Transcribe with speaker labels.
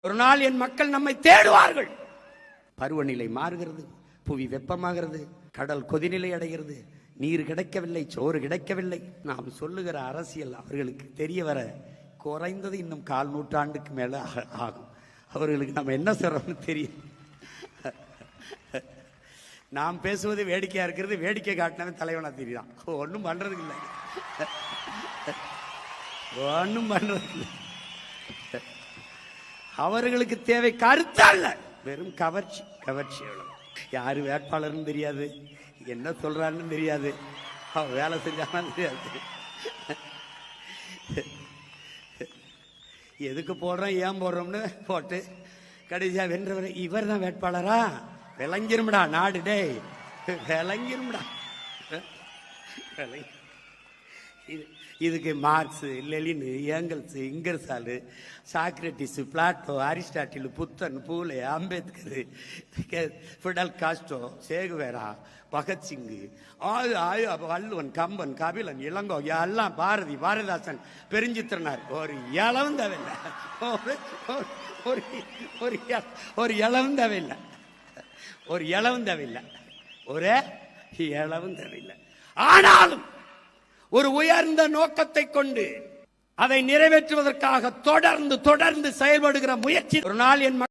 Speaker 1: ஒரு நாள் என் மக்கள் நம்மை தேடுவார்கள். பருவநிலை மாறுகிறது, புவி வெப்பமாகிறது, கடல் கொதிநிலை அடைகிறது, நீர் கிடைக்கவில்லை, சோறு கிடைக்கவில்லை. நாம் சொல்லுகிற அரசியல் அவர்களுக்கு தெரிய வர குறைந்தது இன்னும் 1/4 நூற்றாண்டுக்கு மேல ஆகும். அவர்களுக்கு நம்ம என்ன சொல்றோம்னு தெரியும். நாம் பேசுவது வேடிக்கையா இருக்கிறது, வேடிக்கை காட்டினவன் தலைவனா தெரியுதான். ஒன்றும் பண்றதுக்கு இல்லை, ஒன்றும் பண்றதுக்கு இல்லை. அவர்களுக்கு தேவை கருத்து அல்ல, வெறும் கவர்ச்சி. கவர்ச்சி எவ்வளவு? யாரு வேட்பாளர்னு தெரியாது, என்ன சொல்றான்னு தெரியாது, அவன் வேலை செஞ்சாலும் தெரியாது, எதுக்கு போடுறோம் ஏன் போடுறோம்னு போட்டு கடைசியா வென்றவர் இவர் தான் வேட்பாளரா? விளங்கிரும்டா நாடு, டே விளங்கிரும்டா. இதுக்கு marks, Lenin, Engels, இங்கர்சாலு, Socrates, Plato, Aristotle, புத்தன், பூலே, அம்பேத்கர், ஃபிடல் காஸ்ட்ரோ, சேகுவேரா, பகத்சிங், வள்ளுவன், கம்பன், கபிலன், இளங்கோ, எல்லாம் பாரதி, பாரதிதாசன், பெருஞ்சித்திரனார். ஒரு இளவும் தேவையில்லை, ஒரு இளவும் தேவையில்லை, ஒரு இளவும் தேவையில்லை, ஒரே இளவும் தேவையில்லை. ஆனாலும் ஒரு உயர்ந்த நோக்கத்தை கொண்டு அதை நிறைவேற்றுவதற்காக தொடர்ந்து செயல்படுகிற முயற்சி. ஒரு நாள் என்